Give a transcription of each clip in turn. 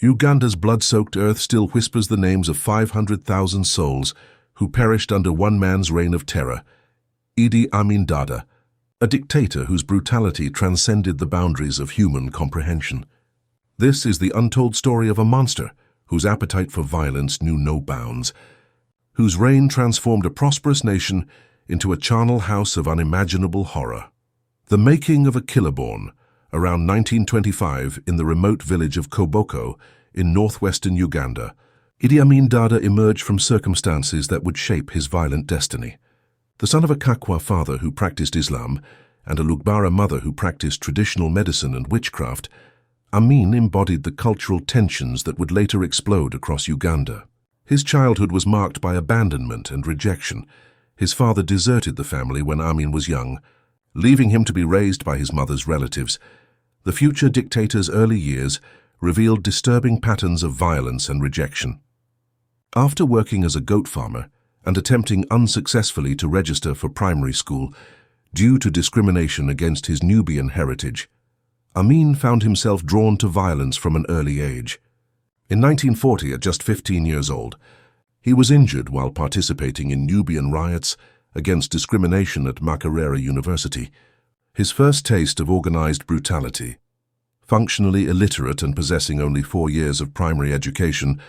Uganda's blood-soaked earth still whispers the names of 500,000 souls who perished under one man's reign of terror, Idi Amin, a dictator whose brutality transcended the boundaries of human comprehension. This is the untold story of a monster whose appetite for violence knew no bounds, whose reign transformed a prosperous nation into a charnel house of unimaginable horror. The making of a killer born, around 1925 in the remote village of Koboko in northwestern Uganda, Idi Amin emerged from circumstances that would shape his violent destiny. The son of a Kakwa father who practiced Islam and a Lugbara mother who practiced traditional medicine and witchcraft, Amin embodied the cultural tensions that would later explode across Uganda. His childhood was marked by abandonment and rejection. His father deserted the family when Amin was young, leaving him to be raised by his mother's relatives. The future dictator's early years revealed disturbing patterns of violence and rejection. After working as a goat farmer and attempting unsuccessfully to register for primary school due to discrimination against his Nubian heritage, Amin found himself drawn to violence from an early age. In 1940, at just 15 years old, he was injured while participating in Nubian riots against discrimination at Makerere University. His first taste of organized brutality. Functionally illiterate and possessing only 4 years of primary education,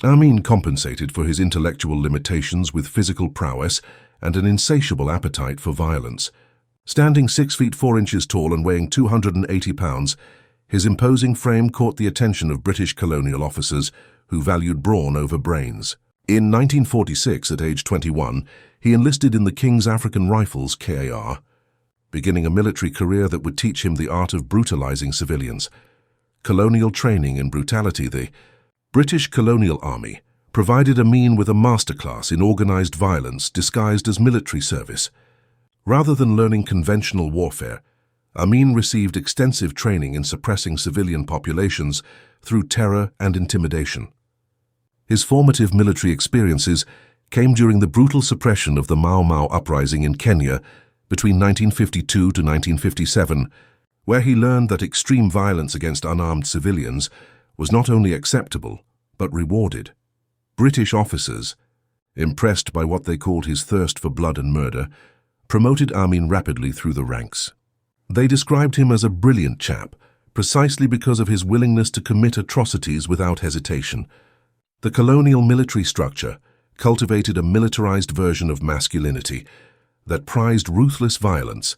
Amin compensated for his intellectual limitations with physical prowess and an insatiable appetite for violence. Standing 6 feet 4 inches tall and weighing 280 pounds, his imposing frame caught the attention of British colonial officers who valued brawn over brains. In 1946, at age 21, he enlisted in the King's African Rifles, KAR, beginning a military career that would teach him the art of brutalizing civilians. Colonial training in brutality. The British Colonial Army provided Amin with a masterclass in organized violence disguised as military service. Rather than learning conventional warfare, Amin received extensive training in suppressing civilian populations through terror and intimidation. His formative military experiences came during the brutal suppression of the Mau Mau uprising in Kenya between 1952 to 1957, where he learned that extreme violence against unarmed civilians was not only acceptable, but rewarded. British officers, impressed by what they called his thirst for blood and murder, promoted Amin rapidly through the ranks. They described him as a brilliant chap, precisely because of his willingness to commit atrocities without hesitation. The colonial military structure cultivated a militarized version of masculinity that prized ruthless violence,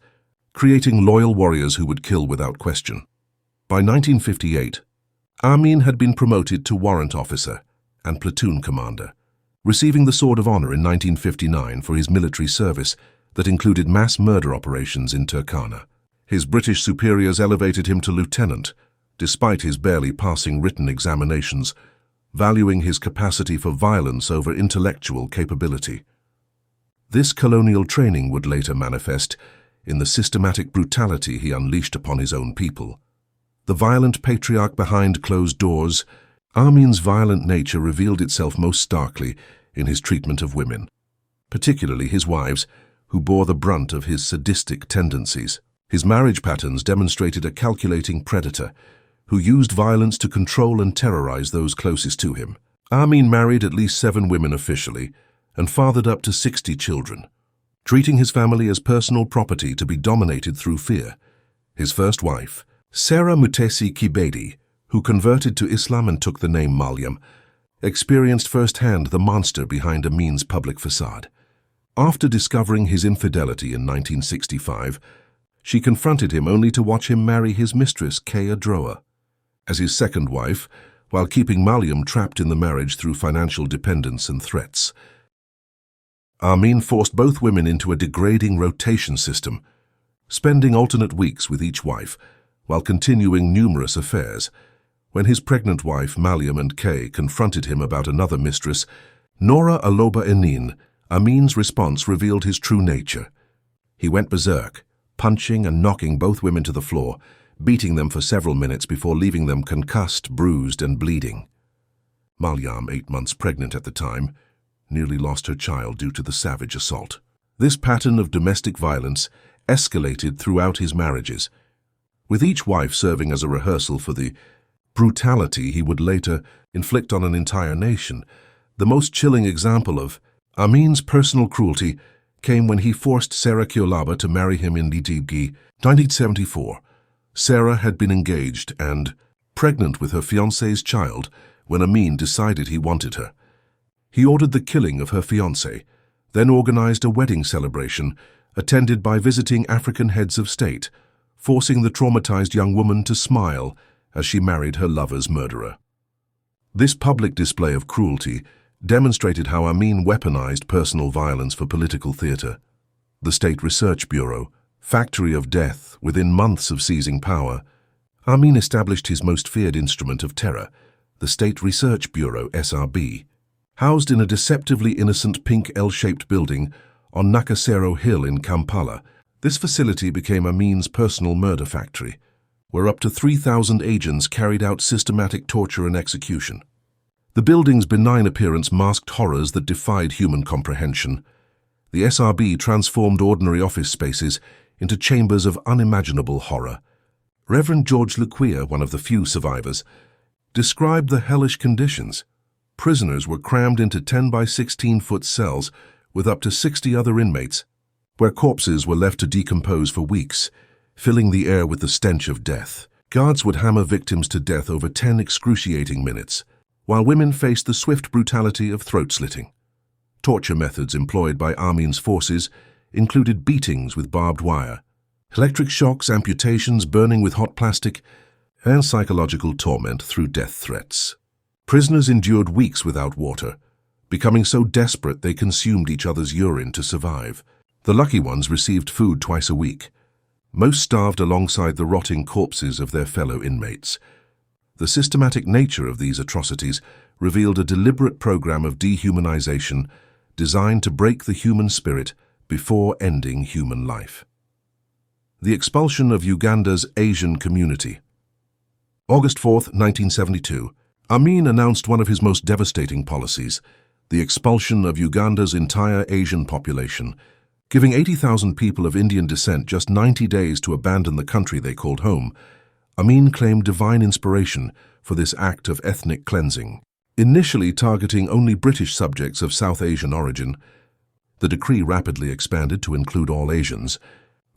creating loyal warriors who would kill without question. By 1958, Amin had been promoted to warrant officer and platoon commander, receiving the Sword of Honor in 1959 for his military service that included mass murder operations in Turkana. His British superiors elevated him to lieutenant, despite his barely passing written examinations, valuing his capacity for violence over intellectual capability. This colonial training would later manifest in the systematic brutality he unleashed upon his own people. The violent patriarch behind closed doors, Amin's violent nature revealed itself most starkly in his treatment of women, particularly his wives, who bore the brunt of his sadistic tendencies. His marriage patterns demonstrated a calculating predator who used violence to control and terrorize those closest to him. Amin married at least 7 women officially and fathered up to 60 children, treating his family as personal property to be dominated through fear. His first wife, Sarah Mutesi Kibedi, who converted to Islam and took the name Malyam, experienced firsthand the monster behind Amin's public facade. After discovering his infidelity in 1965, she confronted him only to watch him marry his mistress, Kay Adroa, as his second wife, while keeping Malyam trapped in the marriage through financial dependence and threats. Amin forced both women into a degrading rotation system, spending alternate weeks with each wife, while continuing numerous affairs. When his pregnant wife, Malyam and Kay, confronted him about another mistress, Nora Aloba Enin, Amin's response revealed his true nature. He went berserk, punching and knocking both women to the floor, beating them for several minutes before leaving them concussed, bruised, and bleeding. Malyam, 8 months pregnant at the time, nearly lost her child due to the savage assault. This pattern of domestic violence escalated throughout his marriages, with each wife serving as a rehearsal for the brutality he would later inflict on an entire nation. The most chilling example of Amin's personal cruelty came when he forced Sarah Kyolaba to marry him in 1974. Sarah had been engaged and pregnant with her fiancé's child when Amin decided he wanted her. He ordered the killing of her fiancé, then organized a wedding celebration attended by visiting African heads of state, forcing the traumatized young woman to smile as she married her lover's murderer. This public display of cruelty demonstrated how Amin weaponized personal violence for political theater. The State Research Bureau, factory of death within months of seizing power, Amin established his most feared instrument of terror, the State Research Bureau, SRB. Housed in a deceptively innocent pink L-shaped building on Nakasero Hill in Kampala, this facility became Amin's personal murder factory, where up to 3,000 agents carried out systematic torture and execution. The building's benign appearance masked horrors that defied human comprehension. The SRB transformed ordinary office spaces into chambers of unimaginable horror. Reverend George Luquia, one of the few survivors, described the hellish conditions. Prisoners were crammed into 10 by 16-foot cells with up to 60 other inmates, where corpses were left to decompose for weeks, filling the air with the stench of death. Guards would hammer victims to death over 10 excruciating minutes, while women faced the swift brutality of throat-slitting. Torture methods employed by Amin's forces included beatings with barbed wire, electric shocks, amputations, burning with hot plastic, and psychological torment through death threats. Prisoners endured weeks without water, becoming so desperate they consumed each other's urine to survive. The lucky ones received food twice a week. Most starved alongside the rotting corpses of their fellow inmates. The systematic nature of these atrocities revealed a deliberate program of dehumanization designed to break the human spirit before ending human life. The expulsion of Uganda's Asian community. August 4, 1972, Amin announced one of his most devastating policies, the expulsion of Uganda's entire Asian population, giving 80,000 people of Indian descent just 90 days to abandon the country they called home. Amin claimed divine inspiration for this act of ethnic cleansing. Initially targeting only British subjects of South Asian origin, the decree rapidly expanded to include all Asians,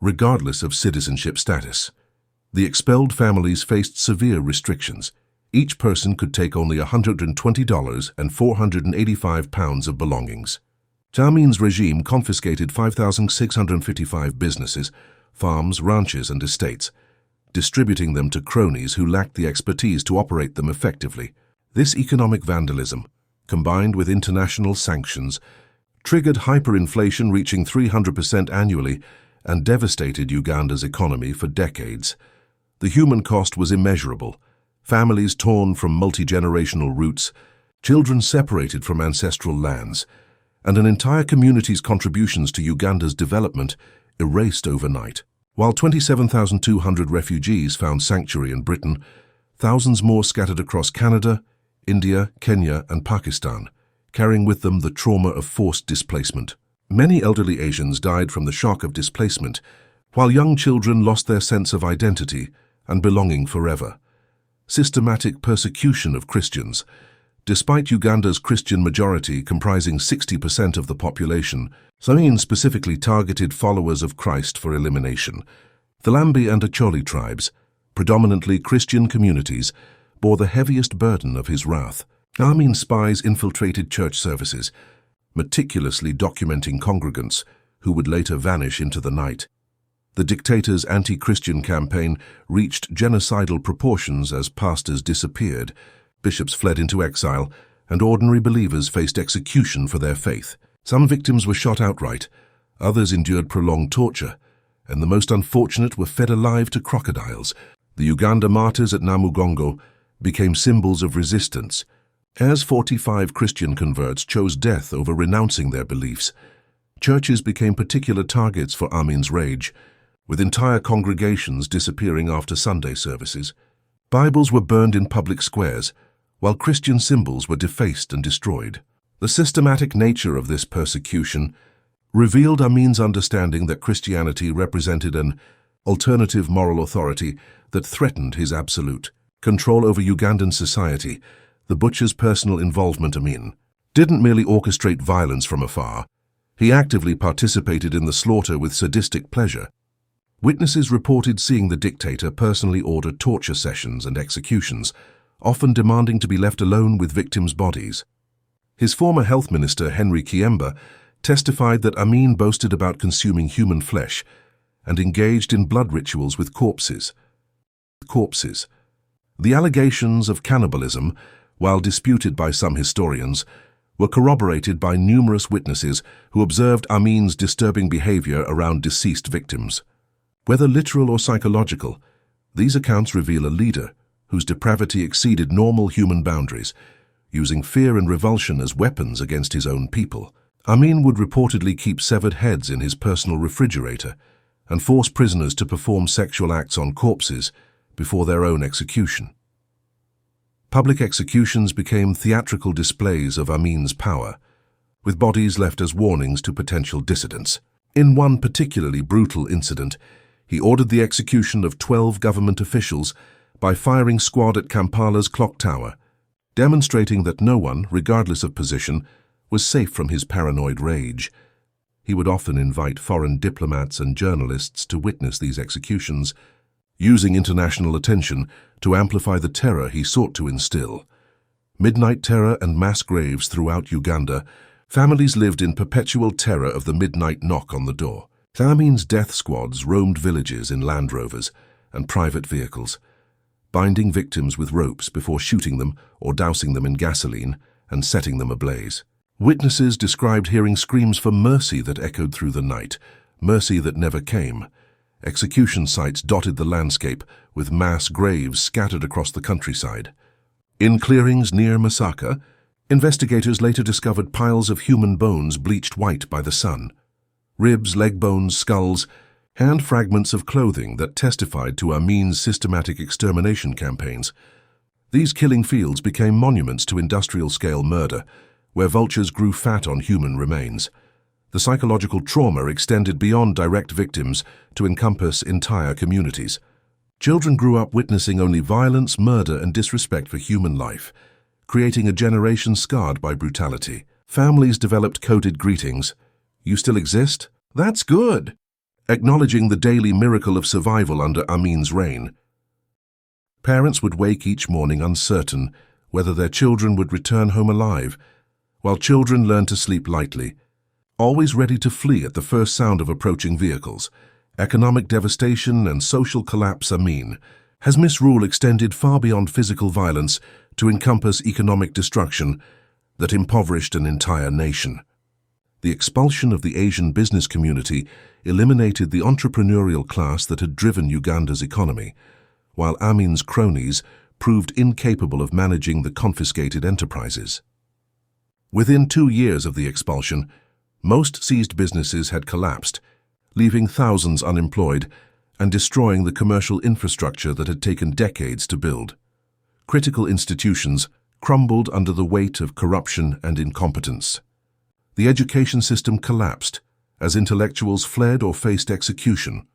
regardless of citizenship status. The expelled families faced severe restrictions. Each person could take only $120 and 485 pounds of belongings. Amin's regime confiscated 5,655 businesses, farms, ranches, and estates, distributing them to cronies who lacked the expertise to operate them effectively. This economic vandalism, combined with international sanctions, triggered hyperinflation reaching 300% annually and devastated Uganda's economy for decades. The human cost was immeasurable. Families torn from multi-generational roots, children separated from ancestral lands, and an entire community's contributions to Uganda's development erased overnight. While 27,200 refugees found sanctuary in Britain, thousands more scattered across Canada, India, Kenya, and Pakistan, carrying with them the trauma of forced displacement. Many elderly Asians died from the shock of displacement, while young children lost their sense of identity and belonging forever. Systematic persecution of Christians. Despite Uganda's Christian majority comprising 60% of the population, Amin specifically targeted followers of Christ for elimination. The Lambi and Acholi tribes, predominantly Christian communities, bore the heaviest burden of his wrath. Amin's spies infiltrated church services, meticulously documenting congregants who would later vanish into the night. The dictator's anti-Christian campaign reached genocidal proportions as pastors disappeared, bishops fled into exile, and ordinary believers faced execution for their faith. Some victims were shot outright, others endured prolonged torture, and the most unfortunate were fed alive to crocodiles. The Uganda martyrs at Namugongo became symbols of resistance, as 45 Christian converts chose death over renouncing their beliefs. Churches became particular targets for Amin's rage, with entire congregations disappearing after Sunday services. Bibles were burned in public squares, while Christian symbols were defaced and destroyed. The systematic nature of this persecution revealed Amin's understanding that Christianity represented an alternative moral authority that threatened his absolute. control over Ugandan society, the butcher's personal involvement. Amin didn't merely orchestrate violence from afar. He actively participated in the slaughter with sadistic pleasure. Witnesses reported seeing the dictator personally order torture sessions and executions, often demanding to be left alone with victims' bodies. His former health minister, Henry Kiemba, testified that Amin boasted about consuming human flesh and engaged in blood rituals with corpses. The allegations of cannibalism, while disputed by some historians, were corroborated by numerous witnesses who observed Amin's disturbing behavior around deceased victims. Whether literal or psychological, these accounts reveal a leader whose depravity exceeded normal human boundaries, using fear and revulsion as weapons against his own people. Amin would reportedly keep severed heads in his personal refrigerator and force prisoners to perform sexual acts on corpses before their own execution. Public executions became theatrical displays of Amin's power, with bodies left as warnings to potential dissidents. In one particularly brutal incident, he ordered the execution of 12 government officials by firing squad at Kampala's clock tower, demonstrating that no one, regardless of position, was safe from his paranoid rage. He would often invite foreign diplomats and journalists to witness these executions, using international attention to amplify the terror he sought to instill. Midnight terror and mass graves throughout Uganda, families lived in perpetual terror of the midnight knock on the door. Amin's death squads roamed villages in Land Rovers and private vehicles, binding victims with ropes before shooting them or dousing them in gasoline and setting them ablaze. Witnesses described hearing screams for mercy that echoed through the night, mercy that never came. Execution sites dotted the landscape, with mass graves scattered across the countryside. In clearings near Massacre, investigators later discovered piles of human bones bleached white by the sun. Ribs, leg bones, skulls, and fragments of clothing that testified to Amin's systematic extermination campaigns. These killing fields became monuments to industrial-scale murder, where vultures grew fat on human remains. The psychological trauma extended beyond direct victims to encompass entire communities. Children grew up witnessing only violence, murder, and disrespect for human life, creating a generation scarred by brutality. Families developed coded greetings. "You still exist? That's good," acknowledging the daily miracle of survival under Amin's reign. Parents would wake each morning uncertain whether their children would return home alive, while children learned to sleep lightly, always ready to flee at the first sound of approaching vehicles. Economic devastation and social collapse. Amin has misrule extended far beyond physical violence to encompass economic destruction that impoverished an entire nation. The expulsion of the Asian business community eliminated the entrepreneurial class that had driven Uganda's economy, while Amin's cronies proved incapable of managing the confiscated enterprises. Within 2 years of the expulsion, most seized businesses had collapsed, leaving thousands unemployed and destroying the commercial infrastructure that had taken decades to build. Critical institutions crumbled under the weight of corruption and incompetence. The education system collapsed as intellectuals fled or faced execution,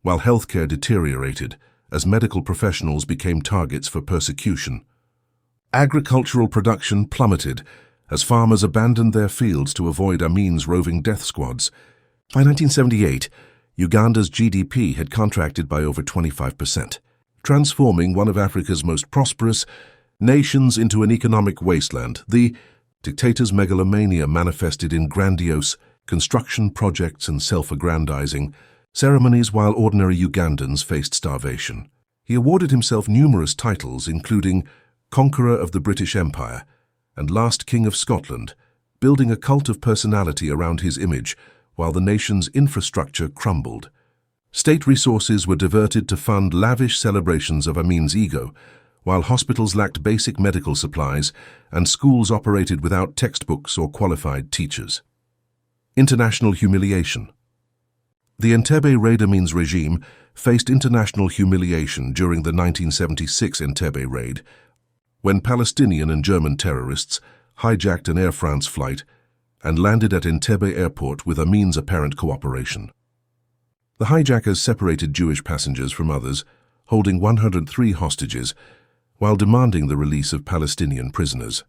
while healthcare deteriorated as medical professionals became targets for persecution. Agricultural production plummeted as farmers abandoned their fields to avoid Amin's roving death squads. By 1978, Uganda's GDP had contracted by over 25%, transforming one of Africa's most prosperous nations into an economic wasteland. The dictator's megalomania manifested in grandiose construction projects and self-aggrandizing ceremonies while ordinary Ugandans faced starvation. He awarded himself numerous titles, including Conqueror of the British Empire and Last King of Scotland, building a cult of personality around his image while the nation's infrastructure crumbled. State resources were diverted to fund lavish celebrations of Amin's ego, while hospitals lacked basic medical supplies and schools operated without textbooks or qualified teachers. International humiliation. The Entebbe raid. Amin's regime faced international humiliation during the 1976 Entebbe raid, when Palestinian and German terrorists hijacked an Air France flight and landed at Entebbe airport with Amin's apparent cooperation. The hijackers separated Jewish passengers from others, holding 103 hostages, while demanding the release of Palestinian prisoners.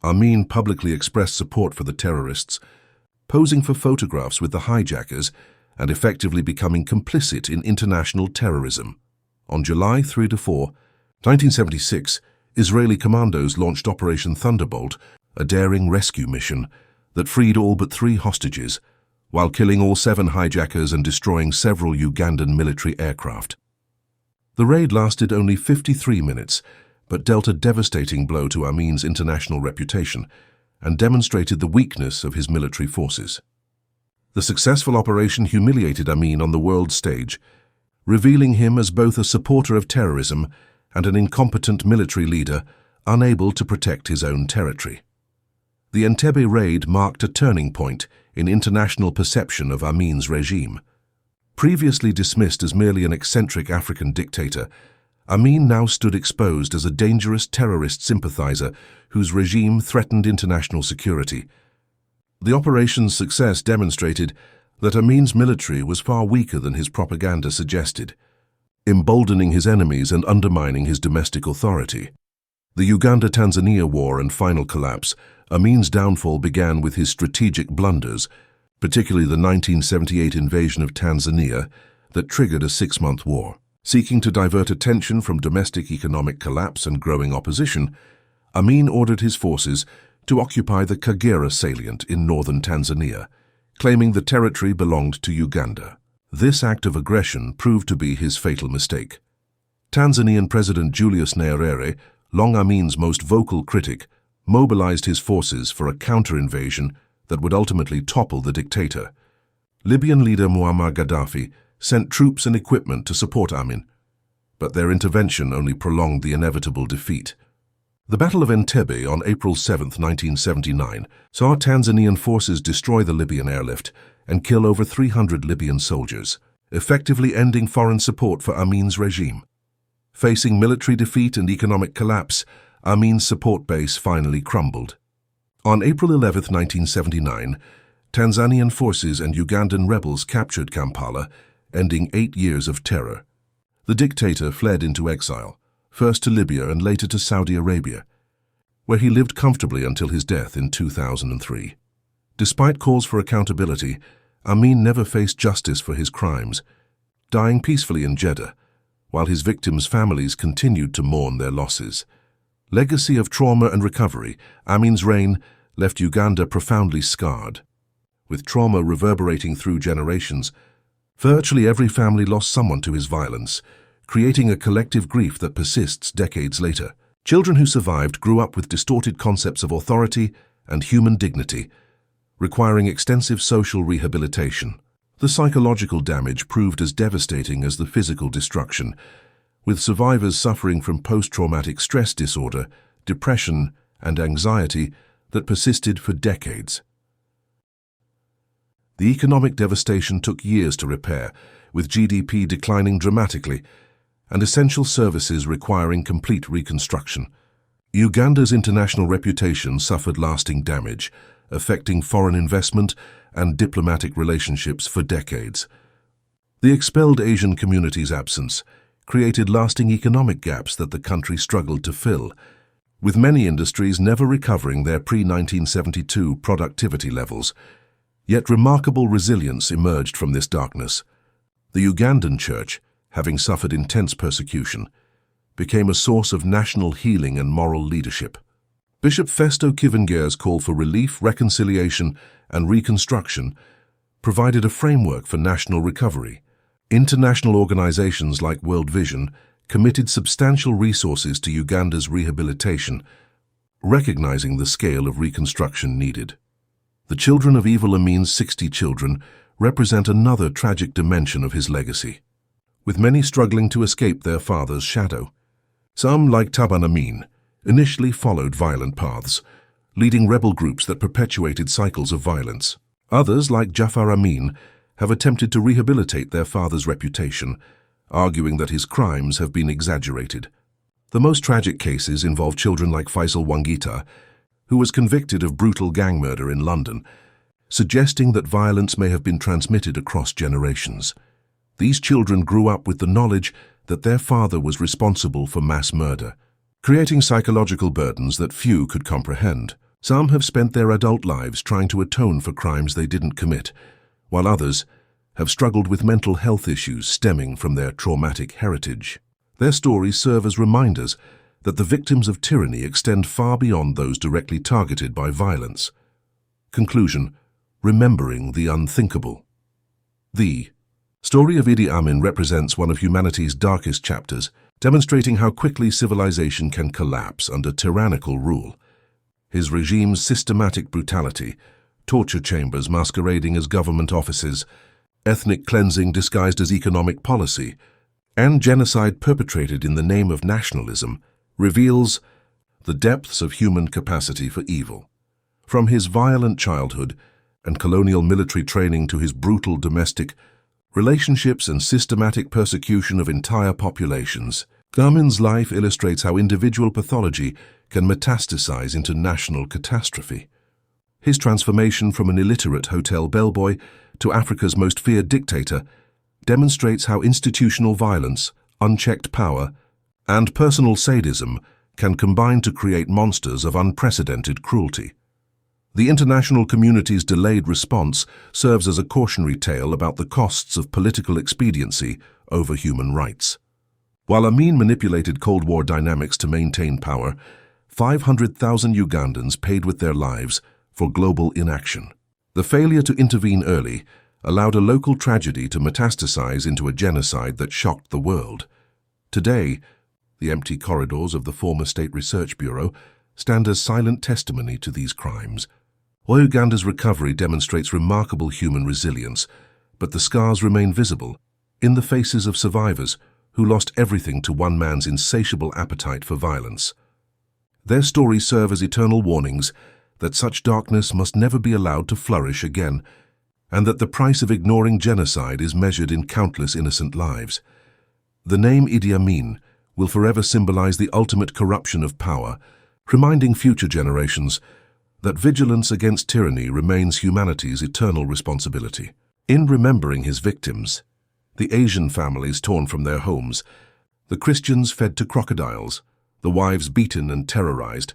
Amin publicly expressed support for the terrorists, posing for photographs with the hijackers and effectively becoming complicit in international terrorism. On July 3–4, 1976, Israeli commandos launched Operation Thunderbolt, a daring rescue mission that freed all but 3 hostages, while killing all 7 hijackers and destroying several Ugandan military aircraft. The raid lasted only 53 minutes, but dealt a devastating blow to Amin's international reputation and demonstrated the weakness of his military forces. The successful operation humiliated Amin on the world stage, revealing him as both a supporter of terrorism and an incompetent military leader unable to protect his own territory. The Entebbe raid marked a turning point in international perception of Amin's regime. Previously dismissed as merely an eccentric African dictator, Amin now stood exposed as a dangerous terrorist sympathizer whose regime threatened international security. The operation's success demonstrated that Amin's military was far weaker than his propaganda suggested, emboldening his enemies and undermining his domestic authority. The Uganda-Tanzania war and final collapse, Amin's downfall began with his strategic blunders, particularly the 1978 invasion of Tanzania that triggered a 6-month war. Seeking to divert attention from domestic economic collapse and growing opposition, Amin ordered his forces to occupy the Kagera salient in northern Tanzania, claiming the territory belonged to Uganda. This act of aggression proved to be his fatal mistake. Tanzanian President Julius Nyerere, long Amin's most vocal critic, mobilized his forces for a counter-invasion that would ultimately topple the dictator. Libyan leader Muammar Gaddafi sent troops and equipment to support Amin, but their intervention only prolonged the inevitable defeat. The Battle of Entebbe on April 7, 1979, saw Tanzanian forces destroy the Libyan airlift and kill over 300 Libyan soldiers, effectively ending foreign support for Amin's regime. Facing military defeat and economic collapse, Amin's support base finally crumbled. On April 11, 1979, Tanzanian forces and Ugandan rebels captured Kampala, ending 8 years of terror. The dictator fled into exile, first to Libya and later to Saudi Arabia, where he lived comfortably until his death in 2003. Despite calls for accountability, Amin never faced justice for his crimes, dying peacefully in Jeddah, while his victims' families continued to mourn their losses. Legacy of trauma and recovery, Amin's reign left Uganda profoundly scarred. With trauma reverberating through generations, virtually every family lost someone to his violence, creating a collective grief that persists decades later. Children who survived grew up with distorted concepts of authority and human dignity, requiring extensive social rehabilitation. The psychological damage proved as devastating as the physical destruction, with survivors suffering from post-traumatic stress disorder, depression, and anxiety that persisted for decades. The economic devastation took years to repair, with GDP declining dramatically and essential services requiring complete reconstruction. Uganda's international reputation suffered lasting damage, affecting foreign investment and diplomatic relationships for decades. The expelled Asian community's absence created lasting economic gaps that the country struggled to fill, with many industries never recovering their pre-1972 productivity levels. Yet remarkable resilience emerged from this darkness. The Ugandan Church, having suffered intense persecution, became a source of national healing and moral leadership. Bishop Festo Kivenger's call for relief, reconciliation, and reconstruction provided a framework for national recovery. International organizations like World Vision committed substantial resources to Uganda's rehabilitation, recognizing the scale of reconstruction needed. The children of Idi Amin's 60 children represent another tragic dimension of his legacy, with many struggling to escape their father's shadow. Some, like Taban Amin, initially followed violent paths, leading rebel groups that perpetuated cycles of violence. Others, like Jafar Amin, have attempted to rehabilitate their father's reputation, arguing that his crimes have been exaggerated. The most tragic cases involve children like Faisal Wangita, who was convicted of brutal gang murder in London, suggesting that violence may have been transmitted across generations. These children grew up with the knowledge that their father was responsible for mass murder, creating psychological burdens that few could comprehend. Some have spent their adult lives trying to atone for crimes they didn't commit, while others have struggled with mental health issues stemming from their traumatic heritage. Their stories serve as reminders that the victims of tyranny extend far beyond those directly targeted by violence. Conclusion: remembering the unthinkable. The story of Idi Amin represents one of humanity's darkest chapters, demonstrating how quickly civilization can collapse under tyrannical rule. His regime's systematic brutality, torture chambers masquerading as government offices, ethnic cleansing disguised as economic policy, and genocide perpetrated in the name of nationalism, reveals the depths of human capacity for evil. From his violent childhood and colonial military training to his brutal domestic relationships and systematic persecution of entire populations, Amin's life illustrates how individual pathology can metastasize into national catastrophe. His transformation from an illiterate hotel bellboy to Africa's most feared dictator demonstrates how institutional violence, unchecked power, and personal sadism can combine to create monsters of unprecedented cruelty. The international community's delayed response serves as a cautionary tale about the costs of political expediency over human rights. While Amin manipulated Cold War dynamics to maintain power, 500,000 Ugandans paid with their lives for global inaction. The failure to intervene early allowed a local tragedy to metastasize into a genocide that shocked the world. Today, the empty corridors of the former State Research Bureau stand as silent testimony to these crimes. While Uganda's recovery demonstrates remarkable human resilience, but the scars remain visible in the faces of survivors who lost everything to one man's insatiable appetite for violence. Their stories serve as eternal warnings that such darkness must never be allowed to flourish again, and that the price of ignoring genocide is measured in countless innocent lives. The name Idi Amin will forever symbolize the ultimate corruption of power, reminding future generations that vigilance against tyranny remains humanity's eternal responsibility. In remembering his victims, the Asian families torn from their homes, the Christians fed to crocodiles, the wives beaten and terrorized,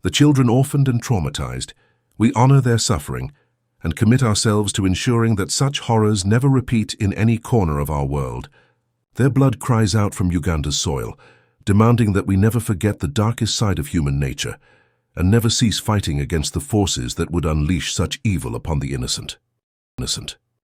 the children orphaned and traumatized, we honor their suffering and commit ourselves to ensuring that such horrors never repeat in any corner of our world. Their blood cries out from Uganda's soil, demanding that we never forget the darkest side of human nature and never cease fighting against the forces that would unleash such evil upon the innocent.